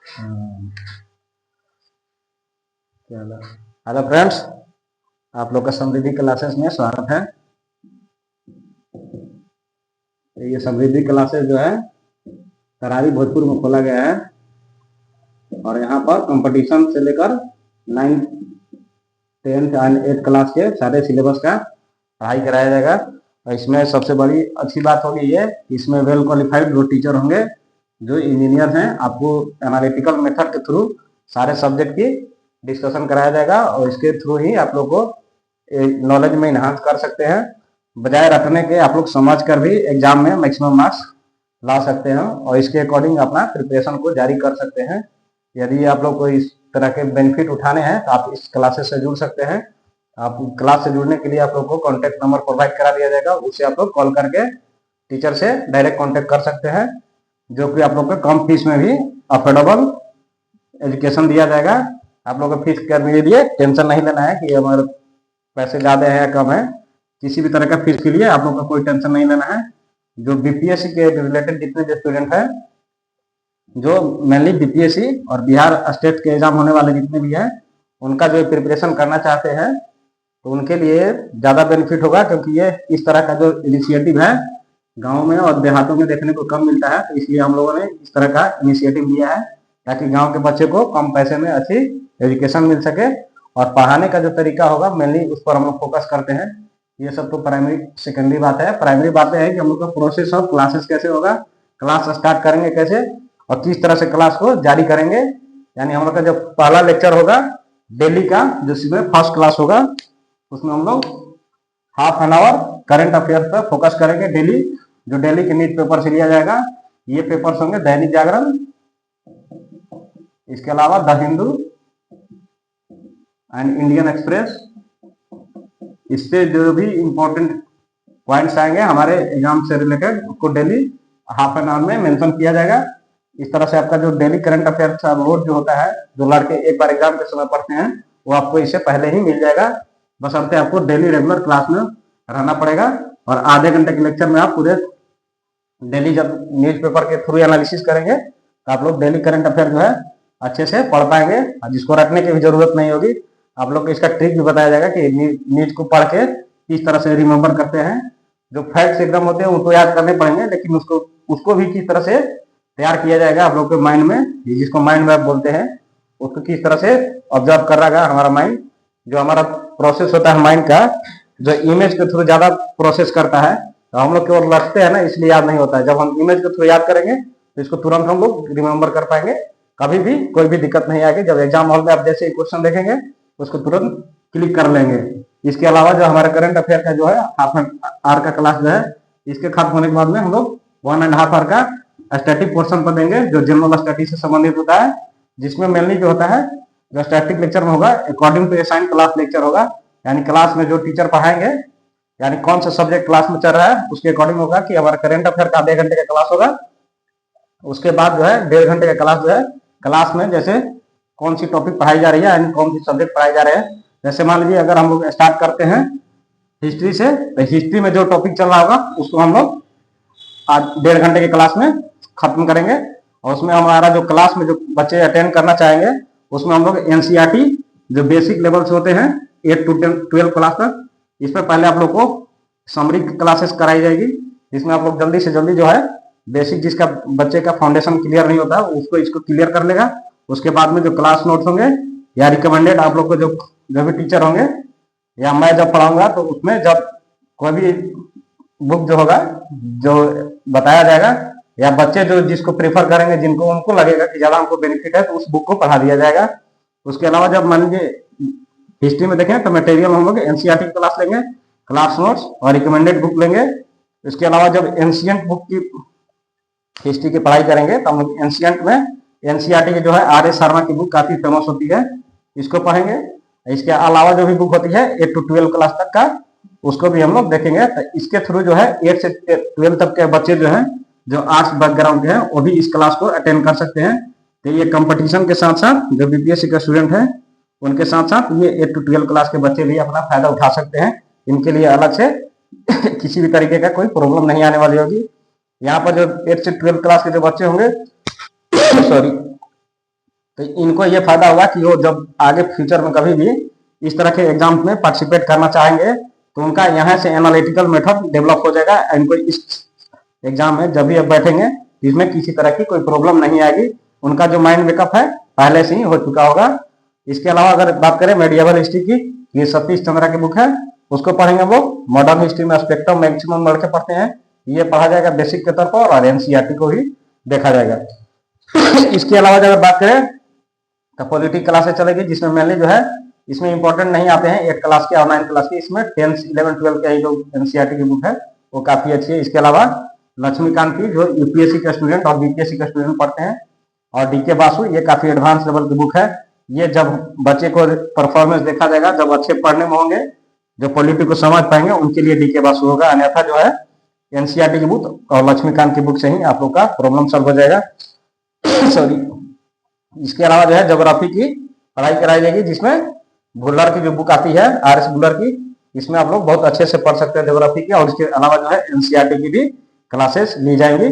हम्म, चलो। Hello friends, आप लोग का समृद्धि क्लासेस में स्वागत है। ये समृद्धि क्लासेस जो है करारी भोजपुर में खोला गया है और यहाँ पर कंपटीशन से लेकर 9th 10th and 8th class के सारे सिलेबस का पढ़ाई कराया जाएगा। और इसमें सबसे बड़ी अच्छी बात होगी ये, इसमें वेल क्वालिफाइड दो टीचर होंगे जो इंजीनियर हैं। आपको एनालिटिकल मेथड के थ्रू सारे सब्जेक्ट की डिस्कशन कराया जाएगा और इसके थ्रू ही आप लोग को नॉलेज में इन्हांस कर सकते हैं। बजाय रटने के आप लोग समझ कर भी एग्जाम में मैक्सिमम मार्क्स ला सकते हैं और इसके अकॉर्डिंग अपना प्रिपरेशन को जारी कर सकते हैं। यदि आप लोग को इस तरह के बेनिफिट उठाने हैं तो आप इस क्लासेस से जुड़ सकते हैं। आप क्लास से जुड़ने के लिए आप लोग को कॉन्टैक्ट नंबर प्रोवाइड करा दिया जाएगा, उससे आप लोग कॉल करके टीचर से डायरेक्ट कॉन्टैक्ट कर सकते हैं, जो कि आप लोग को कम फीस में भी अफोर्डेबल एजुकेशन दिया जाएगा। आप लोग को फीस करने के लिए टेंशन नहीं लेना है कि हमारे पैसे ज़्यादा है या कम है। किसी भी तरह का फीस के लिए आप लोग को कोई टेंशन नहीं लेना है। जो बीपीएससी के रिलेटेड जितने जो स्टूडेंट हैं, जो मेनली बीपीएससी और बिहार स्टेट के एग्जाम होने वाले जितने भी हैं, उनका जो प्रिपरेशन करना चाहते हैं तो उनके लिए ज़्यादा बेनिफिट होगा, क्योंकि ये इस तरह का जो इनिशिएटिव है गाँव में और देहातों में देखने को कम मिलता है। तो इसलिए हम लोगों ने इस तरह का इनिशिएटिव लिया है ताकि गाँव के बच्चे को कम पैसे में अच्छी एजुकेशन मिल सके। और पढ़ाने का जो तरीका होगा मेनली उस पर हम लोग फोकस करते हैं। ये सब तो प्राइमरी सेकेंडरी बात है। प्राइमरी बातें हैं कि हम लोग का प्रोसेस ऑफ क्लासेस कैसे होगा, क्लास स्टार्ट करेंगे कैसे और किस तरह से क्लास को जारी करेंगे। यानी हम लोग का जो पहला लेक्चर होगा डेली का, जिसमें फर्स्ट क्लास होगा, उसमें हम लोग half an hour current affairs पर फोकस करेंगे डेली, जो डेली के न्यूज पेपर से लिया जाएगा। ये पेपर्स होंगे दैनिक जागरण, इसके अलावा the Hindu and Indian express. इससे जो भी इंपॉर्टेंट पॉइंट्स आएंगे हमारे एग्जाम से रिलेटेड, उसको डेली हाफ एन आवर में मेंशन किया जाएगा। इस तरह से आपका जो डेली करंट अफेयर का लोड जो होता है, जो लड़के एक बार एग्जाम के समय पढ़ते हैं, वो आपको इससे पहले ही मिल जाएगा। बस अब आपको डेली रेगुलर क्लास में रहना पड़ेगा और आधे घंटे के लेक्चर में आप पूरे डेली जब न्यूज पेपर के थ्रू एनालिसिस करेंगे तो आप लोग डेली करंट अफेयर जो है अच्छे से पढ़ पाएंगे और जिसको रटने की भी जरूरत नहीं होगी। आप लोग को इसका ट्रिक भी बताया जाएगा कि न्यूज को पढ़ के किस तरह से रिमेम्बर करते हैं। जो फैक्ट्स एकदम होते हैं उनको याद करने पड़ेंगे, लेकिन उसको भी किस तरह से तैयार किया जाएगा आप लोग के माइंड में, जिसको माइंड मैप बोलते हैं, उसको किस तरह से ऑब्जर्व कर रहा है हमारा माइंड। जो हमारा प्रोसेस होता है माइंड का, जो इमेज के थ्रू ज्यादा प्रोसेस करता है, तो हम लोग केवल रखते हैं ना, इसलिए याद नहीं होता है। जब हम इमेज के थ्रू याद करेंगे तो इसको तुरंत हम लोग रिमेम्बर कर पाएंगे, कभी भी कोई भी दिक्कत नहीं आएगी। जब एग्जाम हॉल में आप जैसे क्वेश्चन देखेंगे उसको तुरंत क्लिक कर लेंगे। इसके अलावा जो हमारा करंट अफेयर का जो है हाफ एन आवर का क्लास जो है, इसके खत्म होने के बाद में हम लोग 1.5 आवर का स्टैटिक पोर्शन पर देंगे, जो जनरल स्टडी से संबंधित होता है, जिसमें मेनली जो होता है जो स्टैटिक लेक्चर में होगा according to assign class lecture होगा। यानी क्लास में जो टीचर पढ़ाएंगे, यानी कौन सा सब्जेक्ट क्लास में चल रहा है उसके अकॉर्डिंग होगा कि हमारा करंट अफेयर का आधे घंटे का क्लास होगा। उसके बाद जो है 1.5 घंटे का क्लास जो है, क्लास में जैसे कौन सी टॉपिक पढ़ाई जा रही है, यानी कौन सी सब्जेक्ट पढ़ाई जा रहे हैं। जैसे मान लीजिए अगर हम लोग स्टार्ट करते हैं हिस्ट्री से, तो हिस्ट्री में जो टॉपिक चल रहा होगा उसको हम लोग आज 1.5 घंटे के क्लास में खत्म करेंगे। और उसमें हमारा जो क्लास में जो बच्चे अटेंड करना चाहेंगे उसमें हम लोग एनसीईआरटी जो बेसिक लेवल से होते हैं 8 to 12 क्लास तक, इस पर पहले आप लोग को समरी क्लासेस कराई जाएगी, जिसमें आप लोग जल्दी से जल्दी जो है बेसिक, जिसका बच्चे का फाउंडेशन क्लियर नहीं होता उसको इसको क्लियर कर लेगा। उसके बाद में जो क्लास नोट्स होंगे या रिकमेंडेड आप लोग को जो भी टीचर होंगे या मैं जब पढ़ाऊंगा तो उसमें जब कोई भी बुक जो होगा जो बताया जाएगा, या बच्चे जो जिसको प्रेफर करेंगे, जिनको उनको लगेगा कि ज्यादा हमको बेनिफिट है, तो उस बुक को पढ़ा दिया जाएगा। उसके अलावा जब मान लीजिए हिस्ट्री में देखें तो मटेरियल हम लोग एनसीईआरटी की क्लास लेंगे, क्लास नोट्स और रिकमेंडेड बुक लेंगे। इसके अलावा जब एंशिएंट बुक की हिस्ट्री की पढ़ाई करेंगे तो हम लोग एंशिएंट में एनसीईआरटी की जो है आर एस शर्मा की बुक काफी फेमस होती है, इसको पढ़ेंगे। इसके अलावा जो भी बुक होती है 8 to 12 क्लास तक का, उसको भी हम लोग देखेंगे। तो इसके थ्रू जो है 8 से 12 तक के बच्चे जो हैं, जो आर्ट्स बैकग्राउंड के हैं, वो भी इस क्लास को अटेंड कर सकते हैं। तो ये कंपटीशन के साथ साथ जो बीपीएससी का स्टूडेंट है उनके साथ साथ ये 8 to 12 क्लास के बच्चे भी अपना फायदा उठा सकते हैं। इनके लिए अलग से किसी भी तरीके का कोई प्रॉब्लम नहीं आने वाली होगी। यहाँ पर जो 8 से 12 क्लास के जो बच्चे होंगे सॉरी तो इनको ये फायदा होगा कि वो जब आगे फ्यूचर में कभी भी इस तरह के एग्जाम में पार्टिसिपेट करना चाहेंगे तो उनका यहाँ से एनालिटिकल मेथड डेवलप हो जाएगा। इनको इस एग्जाम में जब भी अब बैठेंगे इसमें किसी तरह की कोई प्रॉब्लम नहीं आएगी। उनका जो माइंड मेकअप है पहले से ही हो चुका होगा। इसके अलावा अगर बात करें मेडिएवल हिस्ट्री की, ये सतीश चंद्रा की बुक है, उसको पढ़ेंगे। वो मॉडर्न हिस्ट्री में स्पेक्ट्रम मैक्सिमम लड़के पढ़ते हैं, ये पढ़ा जाएगा बेसिक के तौर पर और एनसीईआरटी को ही देखा जाएगा। इसके अलावा अगर बात करें तो पॉलिटिक क्लासेस चलेगी, जिसमें मेनली जो है इसमें इंपॉर्टेंट नहीं आते हैं 8 क्लास के और 9 क्लास के, इसमें 10th 11 12 के जो एनसीईआरटी की बुक है वो काफी अच्छी है। इसके अलावा लक्ष्मीकांत की जो यूपीएससी का स्टूडेंट और बीपीएससी का स्टूडेंट पढ़ते हैं, और डीके बासु, ये काफी एडवांस लेवल की बुक है। ये जब बच्चे को परफॉर्मेंस देखा जाएगा, जब अच्छे पढ़ने में होंगे, जो पॉलिटी को समझ पाएंगे, उनके लिए डीके बासु होगा। अन्यथा जो है एनसीईआरटी की बुक और लक्ष्मीकांत की बुक से ही आप लोग का प्रॉब्लम सॉल्व हो जाएगा। सॉरी। इसके अलावा जो है ज्योग्राफी की पढ़ाई कराई जाएगी, जिसमें भुल्लर की जो बुक आती है आर एस भुल्लर की, इसमें आप लोग बहुत अच्छे से पढ़ सकते हैं ज्योग्राफी की। और इसके अलावा जो है एनसीईआरटी की भी क्लासेस ली जाएंगी।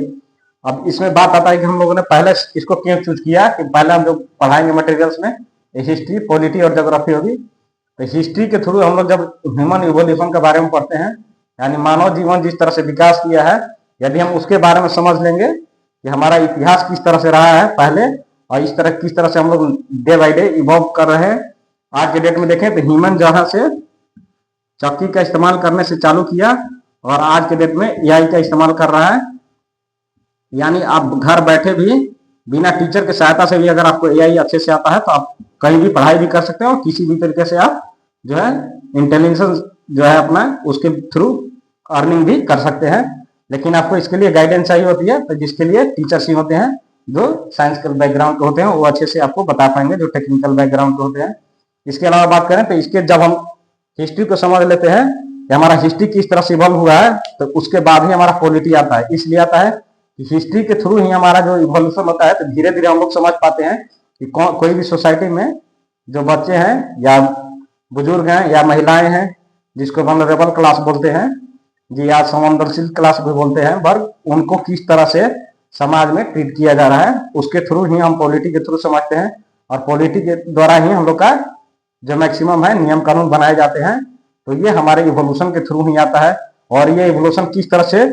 अब इसमें बात आता है कि हम लोगों ने पहले इसको क्यों चूज किया, कि पहले हम जो पढ़ाएंगे मटेरियल्स में हिस्ट्री, पॉलिटी और ज्योग्राफी होगी। तो हिस्ट्री के थ्रू हम लोग जब ह्यूमन इवोल्यूशन के बारे में पढ़ते हैं, यानी मानव जीवन जिस तरह से विकास किया है, यदि हम उसके बारे में समझ लेंगे कि हमारा इतिहास किस तरह से रहा है पहले, और इस तरह किस तरह से हम लोग डे बाई डे इवॉल्व कर रहे हैं। आज के डेट में देखें तो ह्यूमन जहां से चक्की का इस्तेमाल करने से चालू किया और आज के डेट में एआई का इस्तेमाल कर रहा है। यानी आप घर बैठे भी बिना टीचर के सहायता से भी अगर आपको एआई अच्छे से आता है तो आप कहीं भी पढ़ाई भी कर सकते हैं और किसी भी तरीके से आप जो है इंटेलिजेंस जो है अपना उसके थ्रू अर्निंग भी कर सकते हैं। लेकिन आपको इसके लिए गाइडेंस चाहिए होती है, तो जिसके लिए टीचर्स ही होते हैं जो साइंस के बैकग्राउंड के होते हैं, वो अच्छे से आपको बता पाएंगे जो टेक्निकल बैकग्राउंड के होते हैं। इसके अलावा बात करें तो इसके जब हम हिस्ट्री को समझ लेते हैं कि हमारा हिस्ट्री किस तरह से इवॉल्व हुआ है, तो उसके बाद ही हमारा पॉलिटी आता है। इसलिए आता है कि हिस्ट्री के थ्रू ही हमारा जो इवोल्यूशन होता है, तो धीरे धीरे हम लोग समझ पाते हैं कि कोई भी सोसाइटी में जो बच्चे हैं या बुजुर्ग हैं या महिलाएं हैं, जिसको वल्नरेबल क्लास बोलते हैं जी, या संवेदनशील क्लास भी बोलते हैं वर्ग, उनको किस तरह से समाज में ट्रीट किया जा रहा है, उसके थ्रू ही हम पॉलिटी के थ्रू समझते हैं। और पॉलिटी के द्वारा ही हम लोग का जो मैक्सिमम है नियम कानून बनाए जाते हैं। तो ये हमारे इवोल्यूशन के थ्रू ही आता है। और ये इवोल्यूशन किस तरह से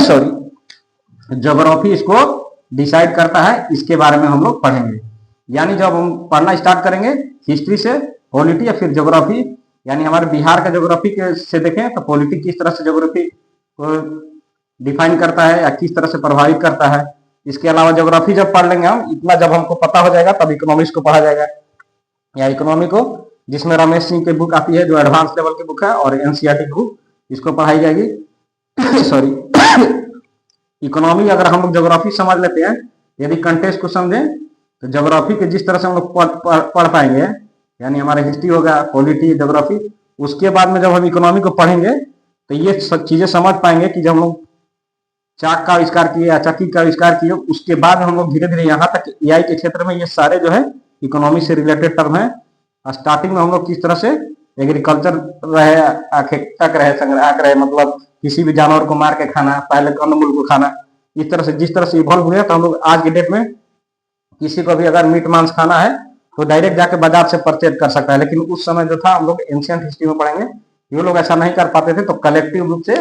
सॉरी ज्योग्राफी इसको डिसाइड करता है, इसके बारे में हम लोग पढ़ेंगे। यानी जब हम पढ़ना स्टार्ट करेंगे हिस्ट्री से पॉलिटी या फिर ज्योग्राफी, यानी हमारे बिहार का ज्योग्राफी से देखें तो पॉलिटी किस तरह से ज्योग्राफी को डिफाइन करता है या किस तरह से प्रभावित करता है। इसके अलावा ज्योग्राफी जब पढ़ लेंगे हम, इतना जब हमको पता हो जाएगा, तब इकोनॉमिक्स को पढ़ा जाएगा या इकोनॉमी को, जिसमें रमेश सिंह की बुक आती है जो एडवांस लेवल की बुक है, और एनसीईआरटी की बुक इसको पढ़ाई जाएगी। सॉरी। इकोनॉमी अगर हम लोग ज्योग्राफी समझ लेते हैं, यदि कंटेक्स्ट को समझें, तो ज्योग्राफी के जिस तरह से हम लोग पढ़ पाएंगे, यानी हमारा हिस्ट्री होगा, पॉलिटी, ज्योग्राफी, उसके बाद में जब हम इकोनॉमी को पढ़ेंगे तो ये सब चीजें समझ पाएंगे कि जब हम लोग चाक का आविष्कार किए या चक्की का आविष्कार किए, उसके बाद हम लोग धीरे धीरे यहाँ तक एआई के क्षेत्र में, ये सारे जो है इकोनॉमी से रिलेटेड टर्म है। स्टार्टिंग में हम लोग किस तरह से एग्रीकल्चर रहे, तक रहे, संग्राहक रहे, मतलब किसी भी जानवर को मार के खाना, पहले कंदमूल को खाना, इस तरह से जिस तरह से इवॉल्व हुए, तो हम लोग आज के डेट में किसी को भी अगर मीट मांस खाना है तो डायरेक्ट जाके बाजार से परचेज कर सकता है। लेकिन उस समय जो था, हम लोग एंशिएंट हिस्ट्री में पढ़ेंगे, ये लोग ऐसा नहीं कर पाते थे। तो कलेक्टिव रूप से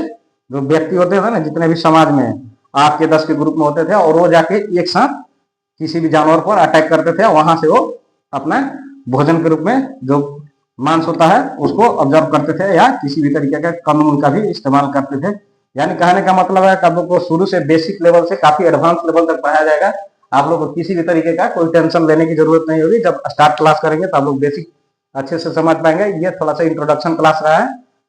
जो व्यक्ति होते थे ना, जितने भी समाज में 8 के 10 के ग्रुप में होते थे, और वो जाके एक साथ किसी भी जानवर पर अटैक करते थे, वहां से वो अपना भोजन के रूप में जो मांस होता है उसको ऑब्जर्व करते थे, या किसी भी तरीके का कंदमूल का भी इस्तेमाल करते थे। यानी कहने का मतलब है कि आप लोग को शुरू से बेसिक लेवल से काफी एडवांस लेवल तक पढ़ाया जाएगा। आप लोग को किसी भी तरीके का कोई टेंशन लेने की जरूरत नहीं होगी। जब स्टार्ट क्लास करेंगे तो आप लोग बेसिक अच्छे से समझ पाएंगे। ये थोड़ा सा इंट्रोडक्शन क्लास रहा है।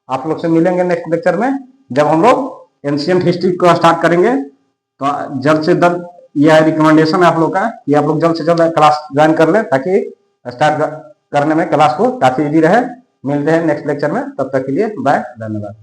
आप लोग से मिलेंगे नेक्स्ट लेक्चर में, जब हम लोग एंशिएंट हिस्ट्री को स्टार्ट करेंगे। तो जल्द से जल्द यह रिकमेंडेशन है आप लोग का कि आप लोग जल्द से जल्द क्लास ज्वाइन कर लें, ताकि स्टार्ट करने में क्लास को काफी इजी रहे। मिलते हैं नेक्स्ट लेक्चर में, तब तक के लिए बाय, धन्यवाद।